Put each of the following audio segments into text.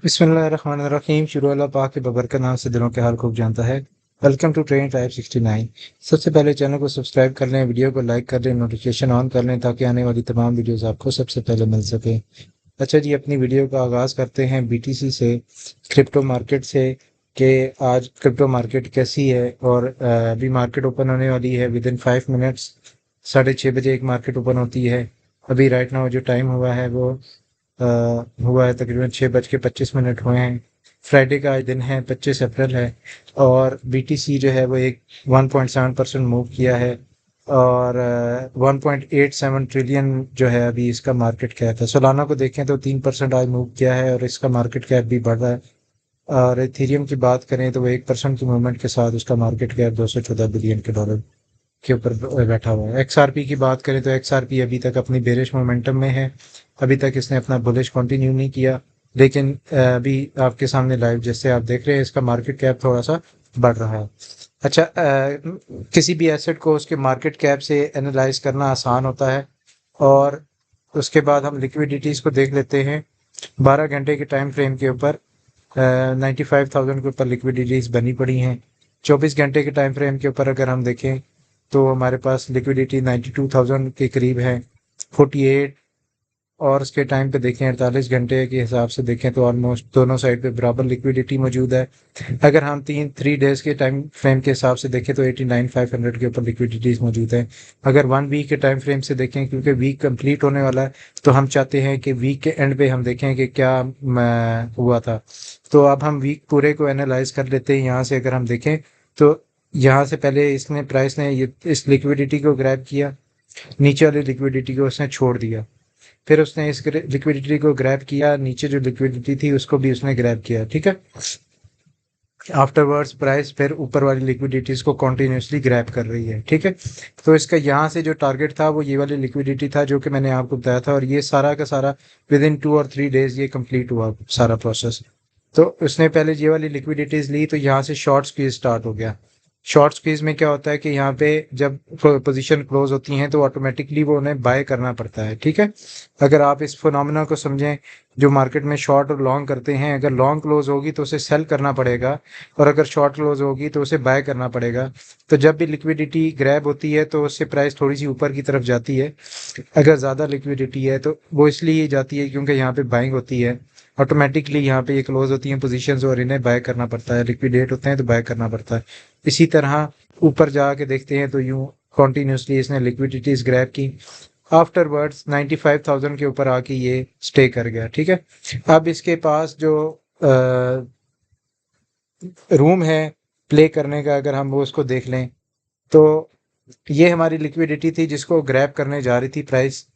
बिस्मिल्लाहिर्रहमानिर्रहीम। शुरू अल्लाह पाक के बबरकत नाम से दिलों के हाल खूब जानता है। Welcome to train type 69। सबसे पहले चैनल को सब्सक्राइब कर लें, वीडियो को लाइक कर लें, नोटिफिकेशन ऑन कर लें ताकि आने वाली तमाम वीडियोस आपको सबसे पहले मिल सके। अच्छा जी, अपनी वीडियो का आगाज़ करते हैं बीटीसी से, क्रिप्टो मार्केट से, कि आज क्रिप्टो मार्केट कैसी है। और अभी मार्केट ओपन होने वाली है विद इन 5 मिनट्स। 6:30 बजे एक मार्केट ओपन होती है। अभी राइट नाउ जो टाइम हुआ है वो हुआ है तकरीबन 6:25 हुए हैं। फ्राइडे का आज दिन है, 25 अप्रैल है। और बीटीसी जो है वो एक 1.7% मूव किया है। और 1.87 ट्रिलियन जो है अभी इसका मार्केट कैप है। सोलाना को देखें तो 3% आज मूव किया है और इसका मार्केट कैप भी बढ़ रहा है। और इथेरियम की बात करें तो वो 1% की मूवमेंट के साथ उसका मार्केट कैप $214 बिलियन के ऊपर बैठा हुआ है। एक्सआरपी की बात करें तो एक्सआरपी अभी तक अपनी बेरिश मोमेंटम में है। अभी तक इसने अपना बुलिश कंटिन्यू नहीं किया। लेकिन अभी आपके सामने लाइव जैसे आप देख रहे हैं, इसका मार्केट कैप थोड़ा सा बढ़ रहा है। अच्छा, किसी भी एसेट को उसके मार्केट कैप से एनालाइज करना आसान होता है। और उसके बाद हम लिक्विडिटीज़ को देख लेते हैं। 12 घंटे के टाइम फ्रेम के ऊपर 95,000 के ऊपर लिक्विडिटीज़ बनी पड़ी हैं। 24 घंटे के टाइम फ्रेम के ऊपर अगर हम देखें तो हमारे पास लिक्विडिटी 92,000 के करीब है। 48 और उसके टाइम पे देखें 48 घंटे के हिसाब से देखें तो ऑलमोस्ट दोनों साइड पे बराबर लिक्विडिटी मौजूद है। अगर हम 3 डेज के टाइम फ्रेम के हिसाब से देखें तो 89,500 के ऊपर लिक्विडिटीज मौजूद है। अगर 1 वीक के टाइम फ्रेम से देखें, क्योंकि वीक कंप्लीट होने वाला है, तो हम चाहते हैं कि वीक के एंड पे हम देखें कि क्या हुआ था। तो अब हम वीक पूरे को एनालाइज कर लेते हैं। यहाँ से अगर हम देखें तो यहाँ से पहले इसने प्राइस ने ये इस लिक्विडिटी को ग्रैब किया, नीचे वाली लिक्विडिटी को उसने छोड़ दिया। फिर उसने इस लिक्विडिटी को ग्रैब किया, नीचे जो लिक्विडिटी थी उसको भी उसने ग्रैब किया, ठीक है। आफ्टरवर्ड्स प्राइस फिर ऊपर वाली लिक्विडिटीज को कॉन्टिन्यूसली ग्रैब कर रही है, ठीक है। तो इसका यहाँ से जो टारगेट था वो ये वाली लिक्विडिटी था जो कि मैंने आपको बताया था। और ये सारा का सारा विद इन 2 और 3 डेज ये कंप्लीट हुआ सारा प्रोसेस। तो उसने पहले ये वाली लिक्विडिटीज ली तो यहाँ से शॉर्ट स्क्वीज स्टार्ट हो गया। शॉर्ट स्क्वीज में क्या होता है कि यहाँ पे जब पोजीशन क्लोज होती हैं तो ऑटोमेटिकली वो उन्हें बाय करना पड़ता है, ठीक है। अगर आप इस फिनोमेना को समझें, जो मार्केट में शॉर्ट और लॉन्ग करते हैं, अगर लॉन्ग क्लोज होगी तो उसे सेल करना पड़ेगा और अगर शॉर्ट क्लोज होगी तो उसे बाय करना पड़ेगा। तो जब भी लिक्विडिटी ग्रैब होती है तो उससे प्राइस थोड़ी सी ऊपर की तरफ जाती है। अगर ज़्यादा लिक्विडिटी है तो वो इसलिए जाती है क्योंकि यहाँ पे बाइंग होती है। ऑटोमेटिकली यहाँ पे ये क्लोज होती हैं पोजीशंस और इन्हें बाय करना पड़ता है। लिक्विडेट होते हैं तो बाय करना पड़ता है। इसी तरह ऊपर जाके देखते हैं तो यूं कॉन्टिन्यूसली इसने लिक्विडिटीज ग्रैब की। आफ्टरवर्ड्स 95,000 के ऊपर आके ये स्टे कर गया, ठीक है। अब इसके पास जो रूम है प्ले करने का, अगर हम वो उसको देख लें तो ये हमारी लिक्विडिटी थी जिसको ग्रैब करने जा रही थी प्राइस,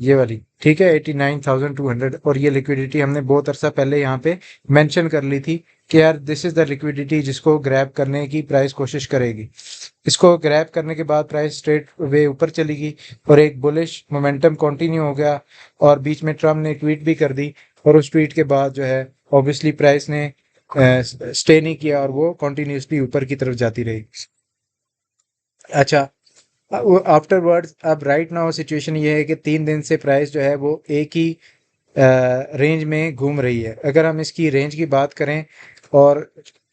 ये वाली, ठीक है, 89,200। और ये लिक्विडिटी हमने बहुत अरसा पहले यहाँ पे मेंशन कर ली थी कि यार दिस इज द लिक्विडिटी जिसको ग्रैब करने की प्राइस कोशिश करेगी। इसको ग्रैब करने के बाद प्राइस स्ट्रेट वे ऊपर चली गई और एक बुलिश मोमेंटम कंटिन्यू हो गया। और बीच में ट्रम्प ने ट्वीट भी कर दी और उस ट्वीट के बाद जो है ऑब्वियसली प्राइस ने स्टे नहीं किया और वो कंटिन्यूसली ऊपर की तरफ जाती रही। अच्छा, आफ्टरवर्ड्स अब राइट नाउ सिचुएशन ये है कि 3 दिन से प्राइस जो है वो एक ही रेंज में घूम रही है। अगर हम इसकी रेंज की बात करें और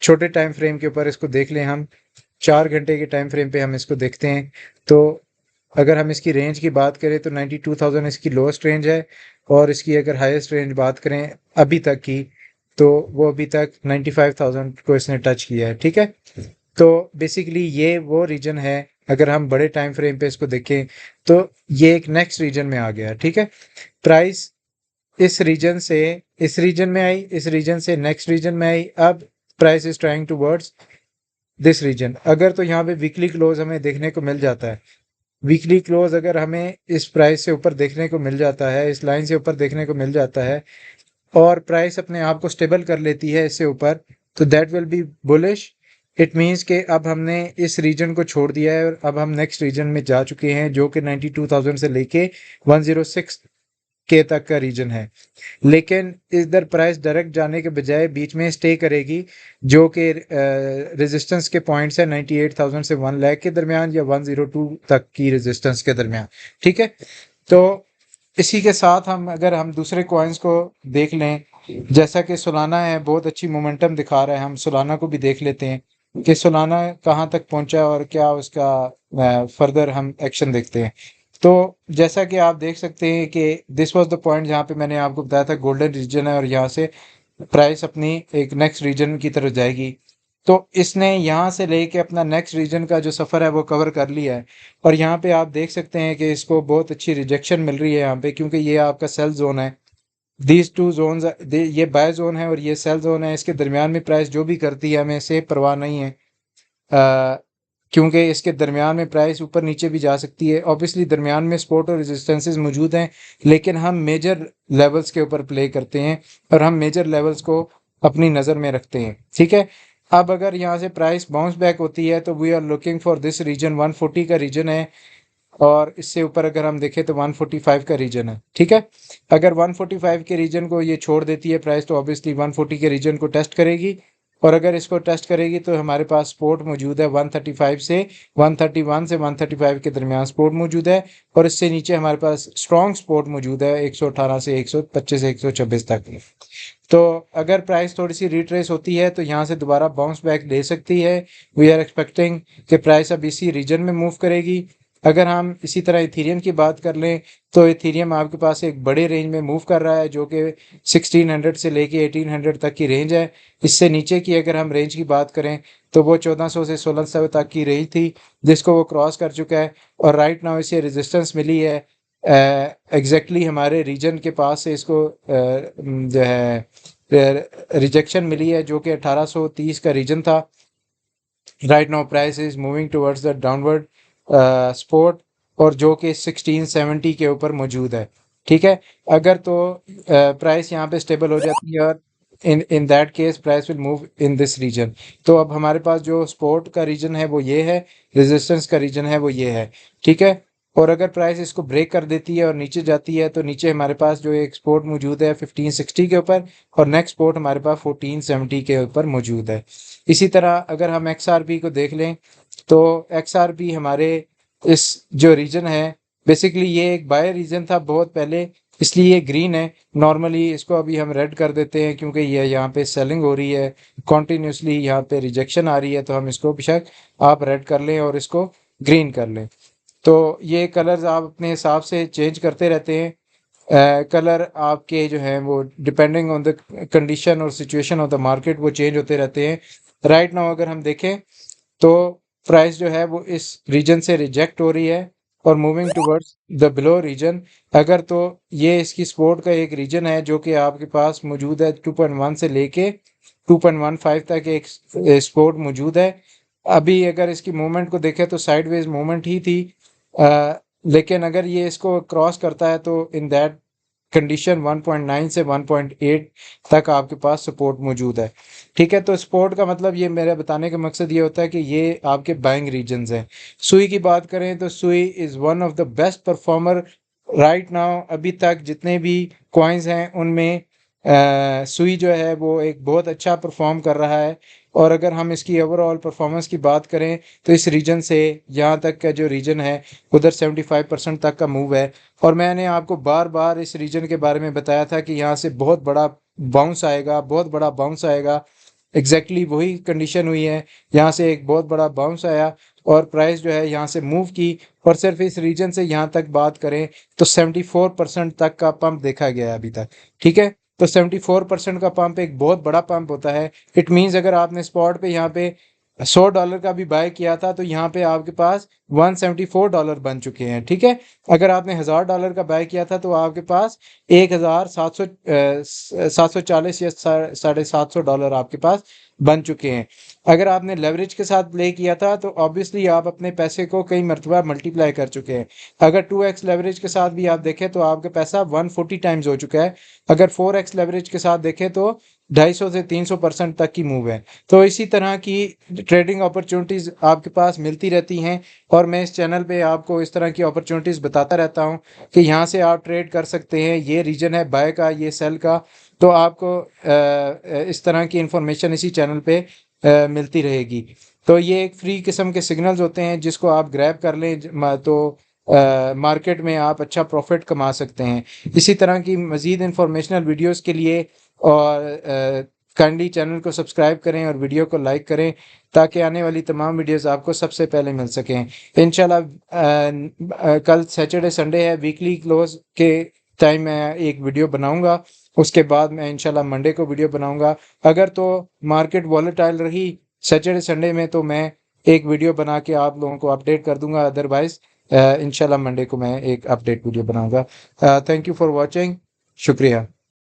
छोटे टाइम फ्रेम के ऊपर इसको देख लें, हम 4 घंटे के टाइम फ्रेम पे हम इसको देखते हैं तो अगर हम इसकी रेंज की बात करें तो 92,000 इसकी लोएस्ट रेंज है। और इसकी अगर हाईएस्ट रेंज बात करें अभी तक की तो वो अभी तक 95,000 को इसने टच किया है, ठीक है। तो बेसिकली ये वो रीजन है, अगर हम बड़े टाइम फ्रेम पे इसको देखें तो ये एक नेक्स्ट रीजन में आ गया, ठीक है। प्राइस इस रीजन से इस रीजन में आई, इस रीजन से नेक्स्ट रीजन में आई। अब price is trying towards this region. अगर तो यहाँ पे वीकली क्लोज हमें देखने को मिल जाता है, वीकली क्लोज अगर हमें इस प्राइस से ऊपर देखने को मिल जाता है, इस लाइन से ऊपर देखने को मिल जाता है और प्राइस अपने आप को स्टेबल कर लेती है इससे ऊपर, तो that will be bullish. It means कि अब हमने इस रीजन को छोड़ दिया है और अब हम नेक्स्ट रीजन में जा चुके हैं जो कि 92,000 से लेके 106 के तक का रीजन है। लेकिन इधर प्राइस डायरेक्ट जाने के बजाय बीच में स्टे करेगी जो कि रेजिस्टेंस के पॉइंट्स है 98,000 से 1 लाख के दरमियान या 102 तक की रेजिस्टेंस के दरमियान, ठीक है। तो इसी के साथ हम अगर हम दूसरे कॉइन्स को देख लें जैसा कि सोलाना है बहुत अच्छी मोमेंटम दिखा रहा है, हम सोलाना को भी देख लेते हैं कि सोलाना कहाँ तक पहुंचा है और क्या उसका फर्दर हम एक्शन देखते हैं। तो जैसा कि आप देख सकते हैं कि दिस वाज द पॉइंट जहाँ पे मैंने आपको बताया था गोल्डन रीजन है और यहाँ से प्राइस अपनी एक नेक्स्ट रीजन की तरफ जाएगी। तो इसने यहाँ से लेके अपना नेक्स्ट रीजन का जो सफ़र है वो कवर कर लिया है और यहाँ पे आप देख सकते हैं कि इसको बहुत अच्छी रिजेक्शन मिल रही है यहाँ पे, क्योंकि ये आपका सेल जोन है। दीज टू जोन्स, ये बाय जोन है और ये सेल जोन है। इसके दरमियान में प्राइस जो भी करती है हमें से परवाह नहीं है, क्योंकि इसके दरमियान में प्राइस ऊपर नीचे भी जा सकती है। ऑब्वियसली दरमियान में सपोर्ट और रेजिस्टेंसेस मौजूद हैं, लेकिन हम मेजर लेवल्स के ऊपर प्ले करते हैं और हम मेजर लेवल्स को अपनी नज़र में रखते हैं। ठीक है, अब अगर यहाँ से प्राइस बाउंस बैक होती है तो we are looking for this region, 140 का रीजन है और इससे ऊपर अगर हम देखें तो 145 का रीजन है। ठीक है, अगर 145 के रीजन को ये छोड़ देती है प्राइस तो ऑब्वियसली 140 के रीजन को टेस्ट करेगी और अगर इसको टेस्ट करेगी तो हमारे पास सपोर्ट मौजूद है 135 से 131 से 135 के दरमियान सपोर्ट मौजूद है और इससे नीचे हमारे पास स्ट्रॉन्ग सपोर्ट मौजूद है 118 से 125 से 126 तक। तो अगर प्राइस थोड़ी सी रिट्रेस होती है तो यहाँ से दोबारा बाउंस बैक ले सकती है। वी आर एक्सपेक्टिंग कि प्राइस अब इसी रीजन में मूव करेगी। अगर हम इसी तरह इथीरियम की बात कर लें तो इथीरियम आपके पास एक बड़े रेंज में मूव कर रहा है जो कि 1600 से लेके 1800 तक की रेंज है। इससे नीचे की अगर हम रेंज की बात करें तो वो 1400 से 1600 तक की रेंज थी जिसको वो क्रॉस कर चुका है और राइट नाउ इसे रेजिस्टेंस मिली है एग्जैक्टली हमारे रीजन के पास से इसको जो है रिजेक्शन मिली है जो कि 1830 का रीजन था। Right now price is moving towards the downward support और जो कि 1670 के ऊपर मौजूद है। ठीक है, अगर तो प्राइस यहाँ पे स्टेबल हो जाती है और in that case price will move in this region. तो अब हमारे पास जो सपोर्ट का रीजन है वो ये है, रेजिस्टेंस का रीजन है वो ये है। ठीक है, और अगर प्राइस इसको ब्रेक कर देती है और नीचे जाती है तो नीचे हमारे पास जो एक सपोर्ट मौजूद है 1560 के ऊपर और नेक्स्ट सपोर्ट हमारे पास 1470 के ऊपर मौजूद है। इसी तरह अगर हम XRP को देख लें तो XRP हमारे इस जो रीजन है बेसिकली ये एक बाय रीजन था बहुत पहले, इसलिए ये ग्रीन है। नॉर्मली इसको अभी हम रेड कर देते हैं क्योंकि ये यहाँ पे सेलिंग हो रही है कॉन्टीन्यूसली, यहाँ पे रिजेक्शन आ रही है तो हम इसको बेशक आप रेड कर लें और इसको ग्रीन कर लें। तो ये कलर्स आप अपने हिसाब से चेंज करते रहते हैं। कलर आपके जो हैं वो डिपेंडिंग ऑन द कंडीशन और सिचुएशन ऑफ द मार्केट वो चेंज होते रहते हैं। राइट नाउ अगर हम देखें तो प्राइस जो है वो इस रीजन से रिजेक्ट हो रही है और moving towards the below region. अगर तो ये इसकी सपोर्ट का एक रीजन है जो कि आपके पास मौजूद है 2.1 से लेके 2.15 तक एक सपोर्ट मौजूद है। अभी अगर इसकी मूवमेंट को देखें तो साइडवेज मूवमेंट ही थी, लेकिन अगर ये इसको क्रॉस करता है तो इन दैट कंडीशन 1.9 से 1.8 तक आपके पास सपोर्ट मौजूद है। ठीक है, तो सपोर्ट का मतलब ये मेरा बताने का मकसद ये होता है कि ये आपके बाइंग रीजन्स हैं। सुई की बात करें तो सुई is one of the best performer right now. अभी तक जितने भी कॉइन्स हैं उनमें सुई जो है वो एक बहुत अच्छा परफॉर्म कर रहा है और अगर हम इसकी ओवरऑल परफॉर्मेंस की बात करें तो इस रीजन से यहाँ तक का जो रीजन है उधर 75% तक का मूव है। और मैंने आपको बार बार इस रीजन के बारे में बताया था कि यहाँ से बहुत बड़ा बाउंस आएगा, बहुत बड़ा बाउंस आएगा। एग्जैक्टली वही कंडीशन हुई है, यहाँ से एक बहुत बड़ा बाउंस आया और प्राइस जो है यहाँ से मूव की और सिर्फ इस रीजन से यहाँ तक बात करें तो 74% तक का पंप देखा गया है अभी तक। ठीक है, तो 74% का पंप एक बहुत बड़ा पंप होता है। इट मीन्स अगर आपने स्पॉट पे यहाँ पे $100 का भी बाय किया था तो यहाँ पे आपके पास $174 बन चुके हैं। ठीक है, अगर आपने $1000 का बाय किया था तो आपके पास 1740 या $750 आपके पास बन चुके हैं। अगर आपने लेवरेज के साथ प्ले किया था तो ऑब्वियसली आप अपने पैसे को कई मरतबा मल्टीप्लाई कर चुके हैं। अगर 2x लेवरेज के साथ भी आप देखें तो आपका पैसा 140 टाइम्स हो चुका है। अगर 4x लेवरेज के साथ देखें तो 250 से 300% तक की मूव है। तो इसी तरह की ट्रेडिंग अपॉर्चुनिटीज़ आपके पास मिलती रहती हैं और मैं इस चैनल पे आपको इस तरह की अपॉर्चुनिटीज़ बताता रहता हूँ कि यहाँ से आप ट्रेड कर सकते हैं। ये रीजन है बाय का, ये सेल का। तो आपको इस तरह की इंफॉर्मेशन इसी चैनल पे मिलती रहेगी। तो ये एक फ्री किस्म के सिग्नल्स होते हैं जिसको आप ग्रैब कर लें तो मार्केट में आप अच्छा प्रॉफिट कमा सकते हैं। इसी तरह की मज़ीद इंफॉर्मेशनल वीडियोस के लिए और काइंडली चैनल को सब्सक्राइब करें और वीडियो को लाइक करें ताकि आने वाली तमाम वीडियोस आपको सबसे पहले मिल सकें। इंशाल्लाह कल सैटरडे संडे है, वीकली क्लोज के टाइम मैं एक वीडियो बनाऊंगा, उसके बाद मैं इंशाल्लाह मंडे को वीडियो बनाऊंगा। अगर तो मार्केट वॉलेटाइल रही सैटरडे संडे में तो मैं एक वीडियो बना के आप लोगों को अपडेट कर दूंगा, अदरवाइज इंशाल्लाह मंडे को मैं एक अपडेट वीडियो बनाऊंगा। थैंक यू फॉर वॉचिंग, शुक्रिया।